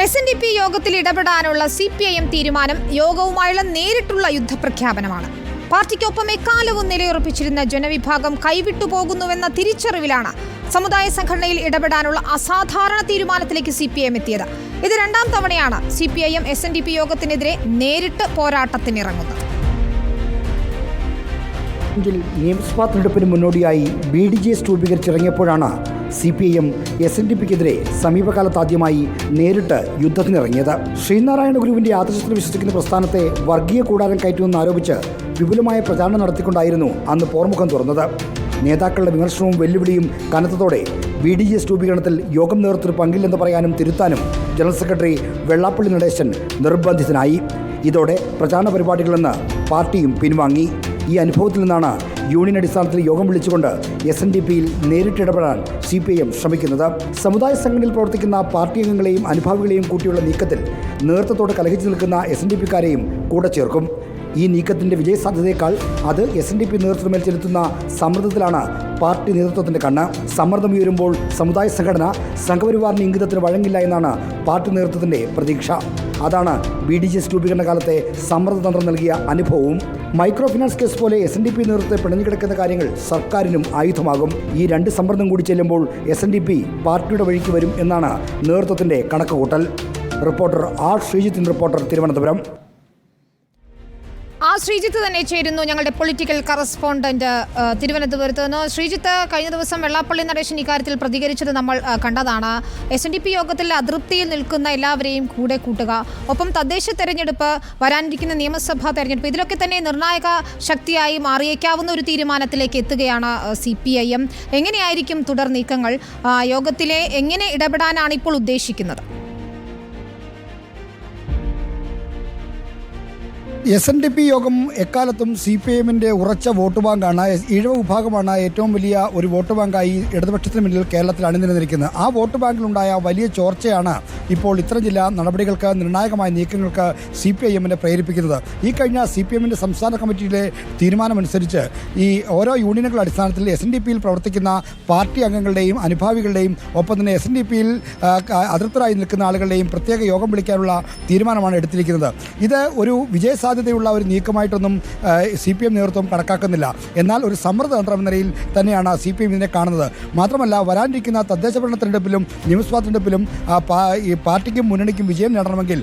SNDP യോഗത്തിൽ ഇടപെടാനുള്ള CPIM തീരുമാനം യോഗവുമായുള്ള നേരിട്ടുള്ള യുദ്ധപ്രഖ്യാപനമാണ്. പാർട്ടിക്കൊപ്പം എക്കാലവും നിലയുറപ്പിച്ചിരുന്ന ജനവിഭാഗം കൈവിട്ടുപോകുന്നുവെന്ന തിരിച്ചറിവിലാണ് സമുദായ സംഘടനയിൽ ഇടപെടാനുള്ള അസാധാരണ തീരുമാനത്തിലേക്ക് CPIM എത്തിയത്. ഇത് രണ്ടാം തവണയാണ് CPIM SNDP യോഗത്തിനെതിരെ നേരിട്ട് പോരാട്ടത്തിനിറങ്ങുന്നത്. നിയമസഭാ തെരഞ്ഞെടുപ്പിന് മുന്നോടിയായി BDJS രൂപീകരിച്ചിറങ്ങിയപ്പോഴാണ് CPIM SNDPക്കെതിരെ സമീപകാലത്താദ്യമായി നേരിട്ട് യുദ്ധത്തിനിറങ്ങിയത്. ശ്രീനാരായണ ഗുരുവിന്റെ ആദർശത്തിൽ വിശ്വസിക്കുന്ന പ്രസ്ഥാനത്തെ വർഗീയ കൂടാരം കയറ്റുമെന്ന് ആരോപിച്ച് വിപുലമായ പ്രചാരണം നടത്തിക്കൊണ്ടായിരുന്നു അന്ന് പോർമുഖം തുറന്നത്. നേതാക്കളുടെ വിമർശനവും വെല്ലുവിളിയും കനത്തതോടെ BDJS രൂപീകരണത്തിൽ യോഗം നേതൃത്വത്തിന് പങ്കില്ലെന്ന് പറയാനും തിരുത്താനും ജനറൽ സെക്രട്ടറി വെള്ളാപ്പള്ളി നടേശൻ നിർബന്ധിതനായി. ഇതോടെ പ്രചാരണ പരിപാടികളിൽ നിന്ന് പാർട്ടിയും പിൻവാങ്ങി. ഈ അനുഭവത്തിൽ നിന്നാണ് യൂണിയൻ അടിസ്ഥാനത്തിൽ യോഗം വിളിച്ചുകൊണ്ട് SNDPയിൽ നേരിട്ടിടപെടാൻ CPIM ശ്രമിക്കുന്നത്. സമുദായ സംഘടനയിൽ പ്രവർത്തിക്കുന്ന പാർട്ടി അംഗങ്ങളെയും അനുഭാവികളെയും കൂട്ടിയുള്ള നീക്കത്തിൽ നേതൃത്വത്തോട് കലഹിച്ചു നിൽക്കുന്ന SNDPക്കാരെയും കൂടെ ചേർക്കും. ഈ നീക്കത്തിൻ്റെ വിജയസാധ്യതയേക്കാൾ അത് SNDP നേതൃത്വമേൽ ചെലുത്തുന്ന സമ്മർദ്ദത്തിലാണ് പാർട്ടി നേതൃത്വത്തിൻ്റെ കണ്ണ്. സമ്മർദ്ദമുയരുമ്പോൾ സമുദായ സംഘടന സംഘപരിവാറിന് ഇംഗിതത്തിന് വഴങ്ങില്ല എന്നാണ് പാർട്ടി നേതൃത്വത്തിൻ്റെ പ്രതീക്ഷ. അതാണ് BDJS രൂപീകരണ കാലത്തെ സമ്മർദ്ദതന്ത്രം നൽകിയ അനുഭവവും. മൈക്രോ ഫിനാൻസ് കേസ് പോലെ SNDP നേതൃത്വത്തെ പിണഞ്ഞുകിടക്കുന്ന കാര്യങ്ങൾ സർക്കാരിനും ആയുധമാകും. ഈ രണ്ട് സമ്മർദ്ദം കൂടി ചെല്ലുമ്പോൾ SNDP പാർട്ടിയുടെ വഴിക്ക് വരും എന്നാണ് നേതൃത്വത്തിൻ്റെ കണക്കുകൂട്ടൽ. Reporter R. Sreejith, reporter, Thiruvananthapuram. Sreejith തന്നെ ചേരുന്നു, ഞങ്ങളുടെ പൊളിറ്റിക്കൽ കറസ്പോണ്ടന്റ് തിരുവനന്തപുരത്ത് നിന്ന്. ശ്രീജിത്ത്, കഴിഞ്ഞ ദിവസം വെള്ളാപ്പള്ളി നടേശൻ ഇക്കാര്യത്തിൽ പ്രതികരിച്ചത് നമ്മൾ കണ്ടതാണ്. SNDP യോഗത്തിൽ അതൃപ്തിയിൽ നിൽക്കുന്ന എല്ലാവരെയും കൂടെ കൂട്ടുക, ഒപ്പം തദ്ദേശ തെരഞ്ഞെടുപ്പ്, വരാനിരിക്കുന്ന നിയമസഭാ തെരഞ്ഞെടുപ്പ്, ഇതിലൊക്കെ തന്നെ നിർണായക ശക്തിയായി മാറിയേക്കാവുന്ന ഒരു തീരുമാനത്തിലേക്ക് എത്തുകയാണ് CPIM. എങ്ങനെയായിരിക്കും തുടർ നീക്കങ്ങൾ? യോഗത്തിലെ എങ്ങനെ ഇടപെടാനാണ് ഇപ്പോൾ ഉദ്ദേശിക്കുന്നത്? SNDP യോഗം എക്കാലത്തും CPIMന്റെ ഉറച്ച വോട്ട് ബാങ്കാണ്. ഈഴവ വിഭാഗമാണ് ഏറ്റവും വലിയ ഒരു വോട്ട് ബാങ്കായി ഇടതുപക്ഷത്തിന് മുന്നിൽ കേരളത്തിൽ അണിനിരന്നിരിക്കുന്നത്. ആ വോട്ട് ബാങ്കിലുണ്ടായ വലിയ ചോർച്ചയാണ് ഇപ്പോൾ ഇത്തരം ചില നടപടികൾക്ക്, നിർണായകമായ നീക്കങ്ങൾക്ക് CPIMനെ പ്രേരിപ്പിക്കുന്നത്. ഈ കഴിഞ്ഞ CPIMന്റെ സംസ്ഥാന കമ്മിറ്റിയിലെ തീരുമാനമനുസരിച്ച് ഈ ഓരോ യൂണിയനുകളുടെ അടിസ്ഥാനത്തിൽ SNDPയിൽ പ്രവർത്തിക്കുന്ന പാർട്ടി അംഗങ്ങളുടെയും അനുഭാവികളുടെയും ഒപ്പം തന്നെ SNDPയിൽ അതൃപ്തരായി നിൽക്കുന്ന ആളുകളുടെയും പ്രത്യേക യോഗം വിളിക്കാനുള്ള തീരുമാനമാണ് എടുത്തിരിക്കുന്നത്. ഇത് ഒരു സാധ്യതയുള്ള ഒരു നീക്കമായിട്ടൊന്നും CPIM നേതൃത്വം കണക്കാക്കുന്നില്ല. എന്നാൽ ഒരു സമ്മർദ്ദതന്ത്രം എന്ന നിലയിൽ തന്നെയാണ് CPIM ഇതിനെ കാണുന്നത്. മാത്രമല്ല, വരാനിരിക്കുന്ന തദ്ദേശ ഭരണ തെരഞ്ഞെടുപ്പിലും നിയമസഭാ തെരഞ്ഞെടുപ്പിലും പാർട്ടിക്കും മുന്നണിക്കും വിജയം നേടണമെങ്കിൽ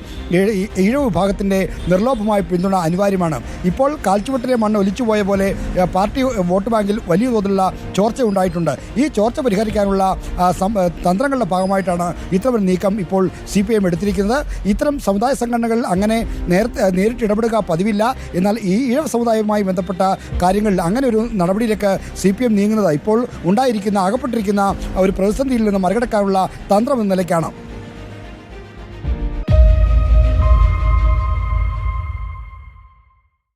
ഈഴവ വിഭാഗത്തിൻ്റെ നിർലോഭമായ പിന്തുണ അനിവാര്യമാണ്. ഇപ്പോൾ കാൽച്ചുവട്ടിലെ മണ്ണ് ഒലിച്ചുപോയ പോലെ പാർട്ടി വോട്ട് ബാങ്കിൽ വലിയ തോതിലുള്ള ചോർച്ച ഉണ്ടായിട്ടുണ്ട്. ഈ ചോർച്ച പരിഹരിക്കാനുള്ള തന്ത്രങ്ങളുടെ ഭാഗമായിട്ടാണ് ഇത്തരം നീക്കം ഇപ്പോൾ CPIM എടുത്തിരിക്കുന്നത്. ഇത്തരം സമുദായ സംഘടനകൾ അങ്ങനെ നേരിട്ട് ഇടപെടുക പതിവില്ല. എന്നാൽ ഈ ഈഴവ സമുദായവുമായി ബന്ധപ്പെട്ട കാര്യങ്ങളിൽ അങ്ങനെ ഒരു നടപടിയിലേക്ക് CPIM നീങ്ങുന്നത് ഇപ്പോൾ ഉണ്ടായിരിക്കുന്ന, അകപ്പെട്ടിരിക്കുന്ന ഒരു പ്രതിസന്ധിയിൽ നിന്ന് മറികടക്കാനുള്ള തന്ത്രം എന്ന നിലയ്ക്കാണ്.